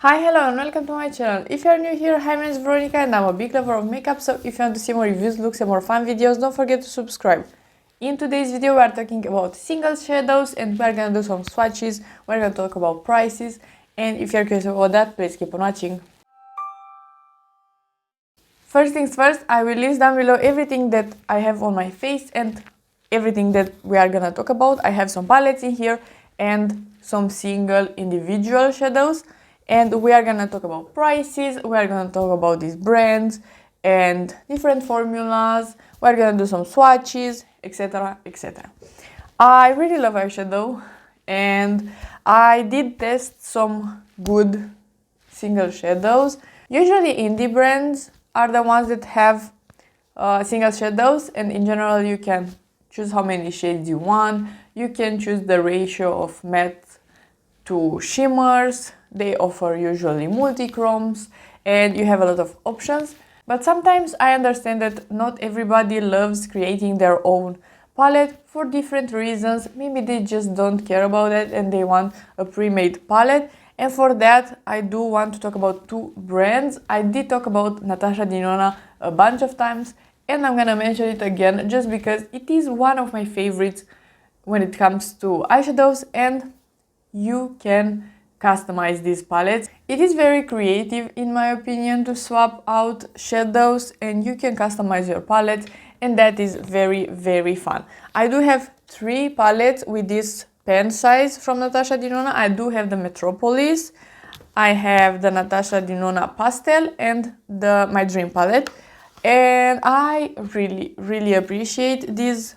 Hi, hello and welcome to my channel. If you are new here, hi, my name is Veronica and I'm a big lover of makeup, so if you want to see more reviews, looks and more fun videos, don't forget to subscribe. In today's video we are talking about single shadows and we are gonna do some swatches, we're gonna talk about prices, and if you're curious about that, please keep on watching. First things first, I will list down below everything that I have on my face and everything that we are gonna talk about. I have some palettes in here and some single individual shadows. And we are gonna talk about prices, we are gonna talk about these brands and different formulas, we're gonna do some swatches, etc, etc. I really love eyeshadow and I did test some good single shadows. Usually indie brands are the ones that have single shadows, and in general you can choose how many shades you want, you can choose the ratio of matte to shimmers. They offer usually multi-chromes and you have a lot of options. But sometimes I understand that not everybody loves creating their own palette for different reasons. Maybe they just don't care about it and they want a pre-made palette. And for that, I do want to talk about two brands. I did talk about Natasha Denona a bunch of times and I'm gonna mention it again just because it is one of my favorites when it comes to eyeshadows, and you can customize these palettes. It is very creative in my opinion to swap out shadows and you can customize your palette, and that is very fun. I do have three palettes with this pen size from Natasha Denona. I do have the Metropolis, I have the Natasha Denona Pastel and the My Dream palette, and I really appreciate these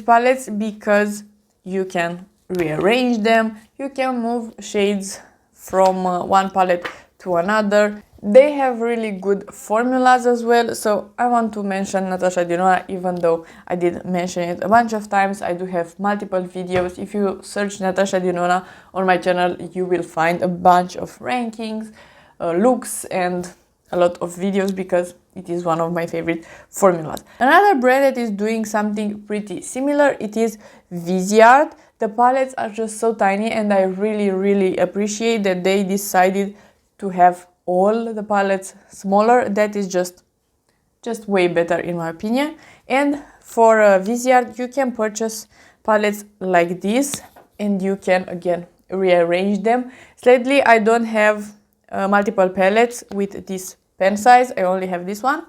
palettes because you can rearrange them, you can move shades from one palette to another. They have really good formulas as well, so I want to mention Natasha Denona even though I did mention it a bunch of times. I do have multiple videos. If you search Natasha Denona on my channel, you will find a bunch of rankings, looks and a lot of videos because it is one of my favorite formulas. Another brand that is doing something pretty similar, it is Viseard. The palettes are just so tiny and I really appreciate that they decided to have all the palettes smaller. That is just way better in my opinion. And for Viseard, you can purchase palettes like this and you can again rearrange them. Slightly, I don't have multiple palettes with this pen size, I only have this one,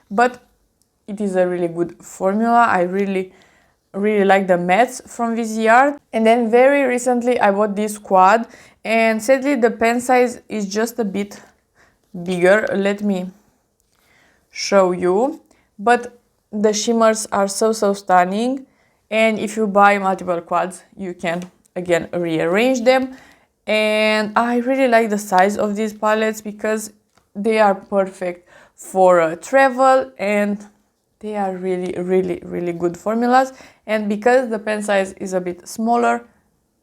but it is a really good formula. I really like the mattes from Viseard. And then very recently I bought this quad and sadly the pen size is just a bit bigger. Let me show you, but the shimmers are so stunning, and if you buy multiple quads you can again rearrange them. And I really like the size of these palettes because they are perfect for travel and they are really good formulas. And because the pen size is a bit smaller,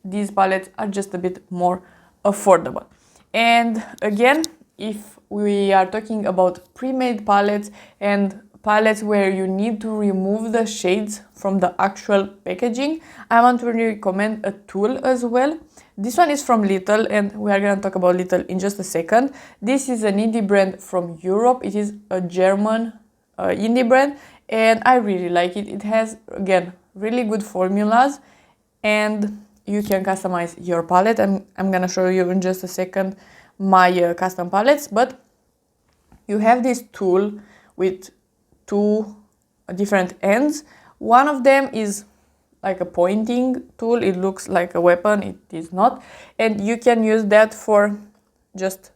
these palettes are just a bit more affordable. And again, if we are talking about pre-made palettes and palettes where you need to remove the shades from the actual packaging, I want to recommend a tool as well. This one is from Little and we are going to talk about Little in just a second. This is an indie brand from Europe. It is a German indie brand and I really like it. It has again really good formulas and you can customize your palette. I'm gonna show you in just a second my custom palettes, but you have this tool with two different ends. One of them is like a pointing tool, it looks like a weapon, it is not, and you can use that for just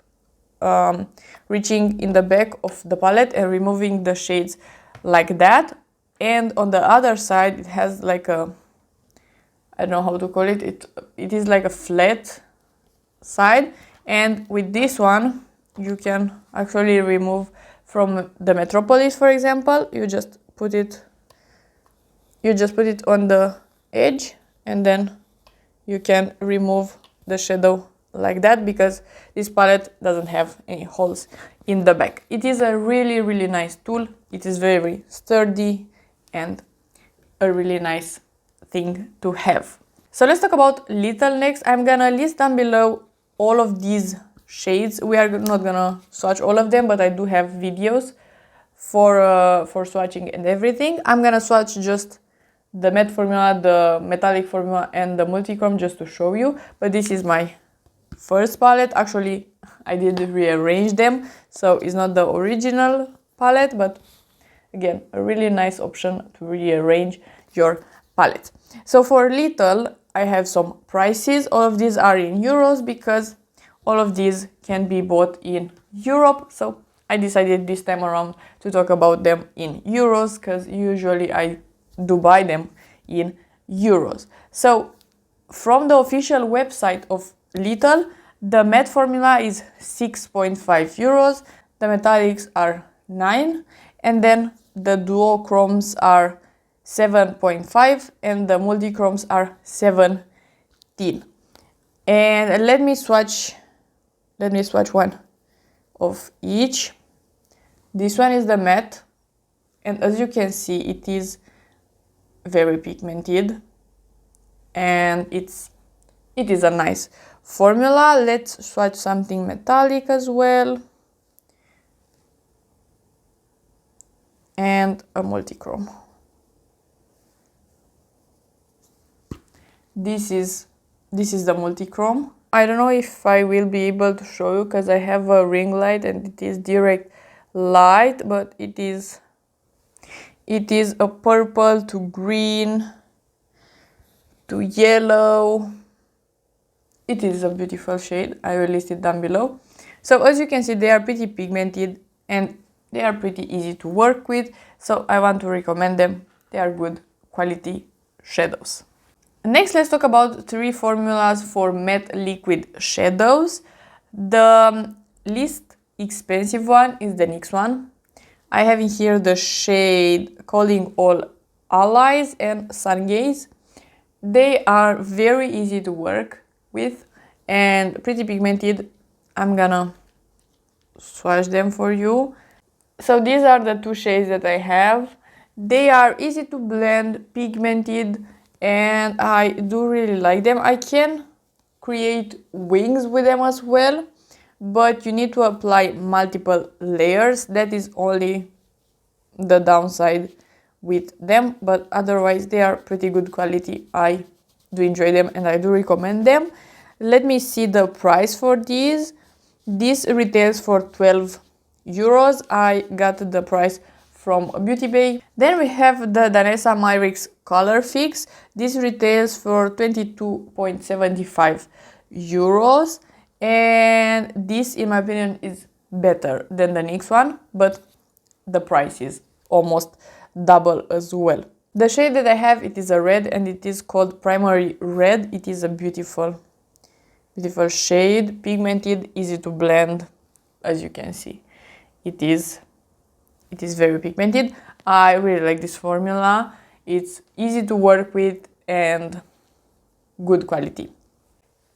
reaching in the back of the palette and removing the shades like that. And on the other side it has like a, I don't know how to call it, it is like a flat side, and with this one you can actually remove from the Metropolis, for example. You just put it on the edge and then you can remove the shadow like that because this palette doesn't have any holes in the back. It is a really nice tool. It is very sturdy and a really nice thing to have. So let's talk about Little next. I'm gonna list down below all of these shades. We are not gonna swatch all of them, but I do have videos for swatching and everything. I'm gonna swatch just the matte formula, the metallic formula, and the multichrome just to show you. But this is my first palette. Actually, I did rearrange them, so it's not the original palette, but again, a really nice option to rearrange your palette. So for Little, I have some prices. All of these are in euros because all of these can be bought in Europe. So I decided this time around to talk about them in euros because usually I do buy them in euros. So from the official website of Little, the matte formula is 6.5 euros, the metallics are 9, and then the duochromes are 7.5 and the multichromes are 17. And let me swatch one of each. This one is the matte, and as you can see, it is very pigmented, and it is a nice formula. Let's swatch something metallic as well, and a multichrome. This is the multichrome. I don't know if I will be able to show you because I have a ring light and it is direct light, but it is a purple to green to yellow. It is a beautiful shade. I will list it down below. So as you can see, they are pretty pigmented and they are pretty easy to work with, so I want to recommend them. They are good quality shadows. Next, let's talk about 3 formulas for matte liquid shadows. The least expensive one is the NYX one. I have in here the shade Calling All Allies and Sun Gaze. They are very easy to work with and pretty pigmented. I'm gonna swatch them for you. So these are the 2 shades that I have. They are easy to blend, pigmented, and I do really like them. I can create wings with them as well, but you need to apply multiple layers. That is only the downside with them, but otherwise they are pretty good quality. I do enjoy them and I do recommend them. Let me see the price for these. This retails for 12 euros. I got the price from Beauty Bay. Then we have the Danessa Myrix Color Fix. This retails for 22.75 euros, and this in my opinion is better than the NYX one, but the price is almost double as well. The shade that I have, it is a red and it is called Primary Red. It is a beautiful shade, pigmented, easy to blend. As you can see, it is very pigmented. I really like this formula. It's easy to work with and good quality.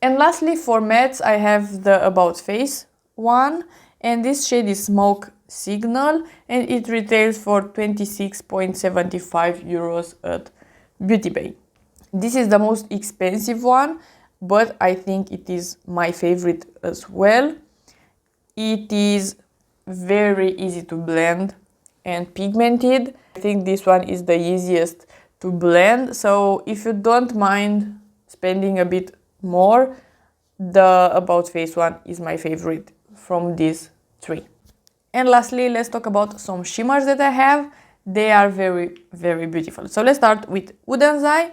And lastly, for mattes, I have the About Face one, and this shade is Smoke Signal, and it retails for 26.75 euros at Beauty Bay. This is the most expensive one, but I think it is my favorite as well. It is very easy to blend and pigmented. I think this one is the easiest to blend, so if you don't mind spending a bit more, the About Face one is my favorite from these 3. And lastly, let's talk about some shimmers that I have. They are very, very beautiful. So let's start with Wooden's Eye.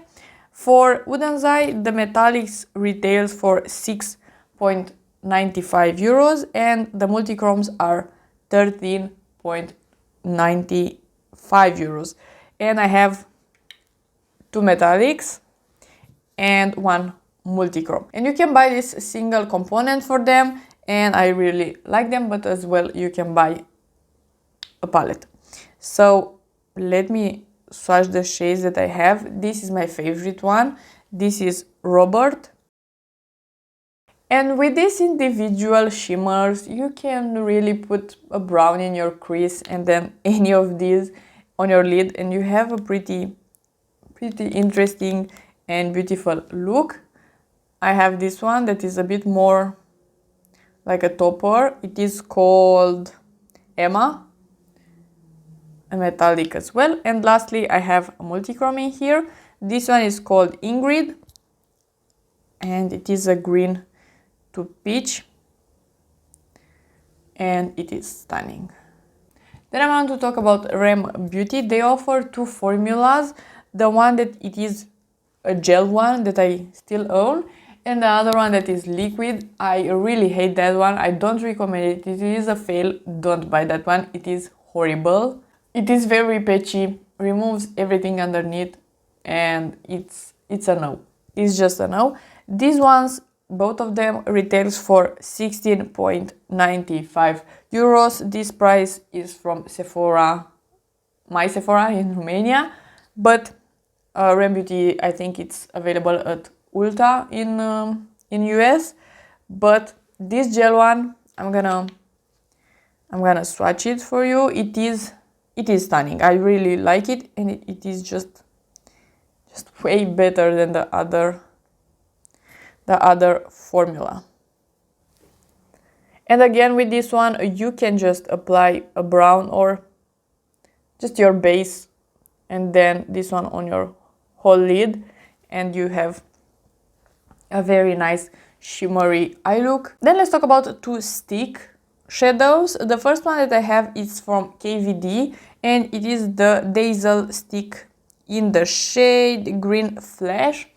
For Wooden's Eye, the metallics retails for 6.95 euros and the multichromes are 13.95 euros. And I have 2 metallics and 1 multichrome. And you can buy this single component for them, and I really like them, but as well you can buy a palette. So let me swatch the shades that I have. This is my favorite one. This is Robert. And with these individual shimmers, you can really put a brown in your crease and then any of these on your lid, and you have a pretty interesting and beautiful look. I have this one that is a bit more like a topper. It is called Emma, a metallic as well. And lastly, I have a multichrome in here. This one is called Ingrid, and it is a green to peach, and it is stunning. Then I want to talk about REM Beauty. They offer two formulas. The one that it is a gel one that I still own, and the other one that is liquid. I really hate that one. I don't recommend it. It is a fail. Don't buy that one. It is horrible. It is very patchy, removes everything underneath, and it's a no. It's just a no. These ones, both of them, retails for 16.95 euros. This price is from Sephora, my Sephora in Romania, but REM Beauty, I think it's available at Ulta in US. But this gel one, I'm gonna swatch it for you. It is stunning. I really like it, and it is just way better than the other formula. And again, with this one, you can just apply a brown or just your base, and then this one on your whole lid, and you have a very nice shimmery eye look. Then let's talk about two stick shadows. The first one that I have is from KVD, and it is the Dazzle stick in the shade Green Flash.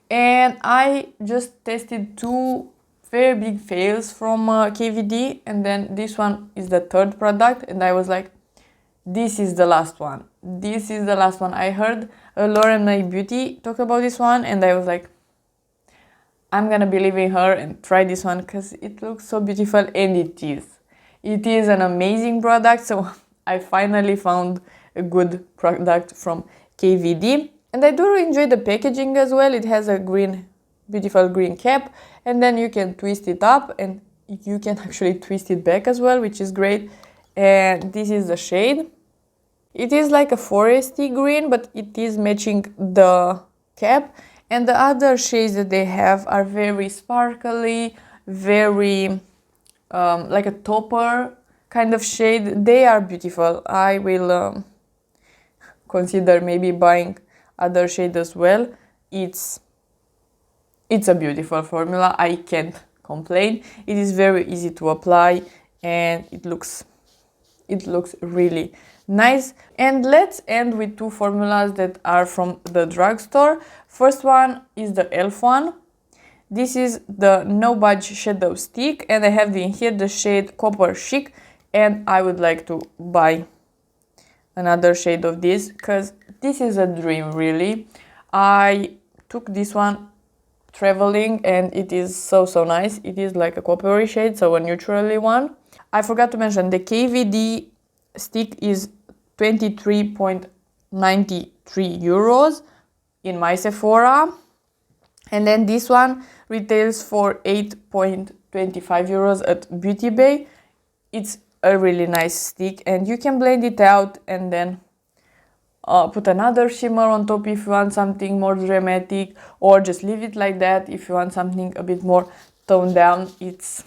And I just tested two very big fails from KVD, and then this one is the third product, and I was like, this is the last one. This is the last one. I heard REM Beauty talk about this one, and I was like, I'm gonna believe in her and try this one because it looks so beautiful, and it is. It is an amazing product, so I finally found a good product from KVD. And I do enjoy the packaging as well. It has a beautiful green cap, and then you can twist it up, and you can actually twist it back as well, which is great. And this is the shade. It is like a foresty green, but it is matching the cap. And the other shades that they have are very sparkly, very like a topper kind of shade. They are beautiful. I will consider maybe buying other shade as well. It's a beautiful formula. I can't complain. It is very easy to apply, and it looks really nice. And let's end with two formulas that are from the drugstore. First one is the E.L.F. one. This is the No Budge Shadow Stick, and I have in here the shade Copper Chic, and I would like to buy another shade of this because this is a dream, really. I took this one traveling, and it is so nice. It is like a coppery shade, so a neutrally one. I forgot to mention the KVD stick is 23.93 euros in my Sephora, and then this one retails for 8.25 euros at Beauty Bay. It's a really nice stick, and you can blend it out and then put another shimmer on top if you want something more dramatic, or just leave it like that if you want something a bit more toned down. It's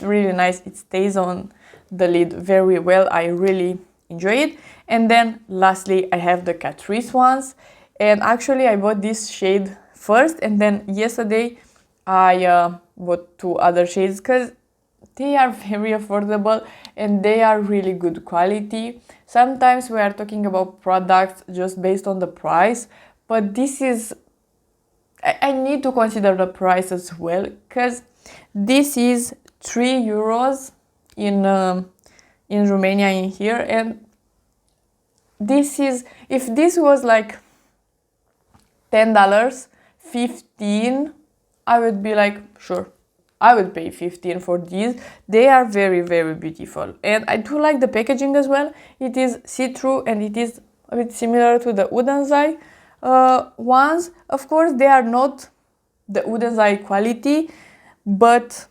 really nice. It stays on the lid very well. I really enjoy it. And then lastly, I have the Catrice ones, and actually I bought this shade first, and then yesterday I bought two other shades because they are very affordable and they are really good quality. Sometimes we are talking about products just based on the price, but this is, I need to consider the price as well, because this is 3 euros in Romania in here, and this is, if this was like $10, 15, I would be like, sure, I would pay 15 for these. They are very beautiful, and I do like the packaging as well. It is see-through, and it is a bit similar to the Udenzai ones. Of course, they are not the Udenzai quality, but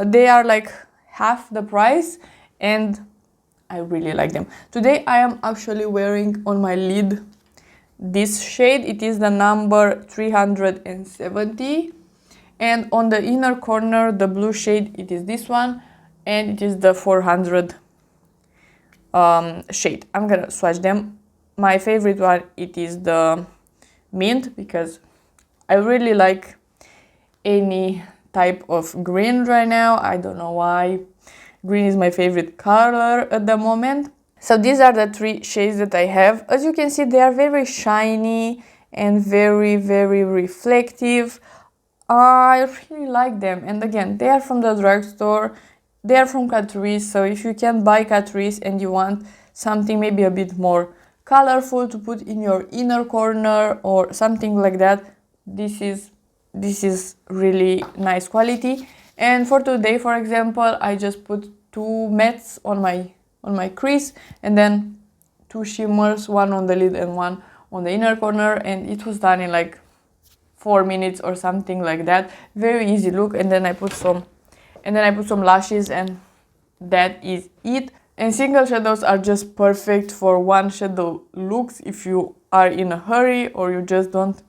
they are like half the price, and I really like them. Today I am actually wearing on my lid this shade. It is the number 370, And on the inner corner, the blue shade, it is this one, and it is the 400 shade. I'm gonna swatch them. My favorite one, it is the mint, because I really like any type of green right now. I don't know why. Green is my favorite color at the moment. So these are the 3 shades that I have. As you can see, they are very shiny and very, very reflective. I really like them. And again, they are from the drugstore. They are from Catrice. So if you can buy Catrice and you want something maybe a bit more colorful to put in your inner corner or something like that, this is really nice quality. And for today, for example, I just put 2 mattes on my crease, and then 2 shimmers, one on the lid and one on the inner corner, and it was done in like 4 minutes or something like that. Very easy look. And then I put some lashes, and that is it. And single shadows are just perfect for one shadow looks if you are in a hurry or you just don't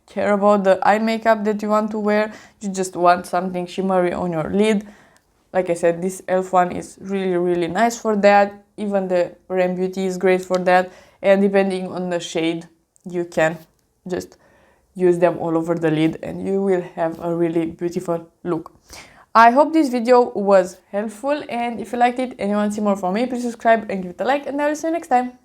care about the eye makeup that you want to wear. You just want something shimmery on your lid. Like I said, this E.L.F. one is really, really nice for that. Even the REM Beauty is great for that. And depending on the shade, you can just use them all over the lid and you will have a really beautiful look. I hope this video was helpful, and if you liked it and you want to see more from me, please subscribe and give it a like, and I will see you next time.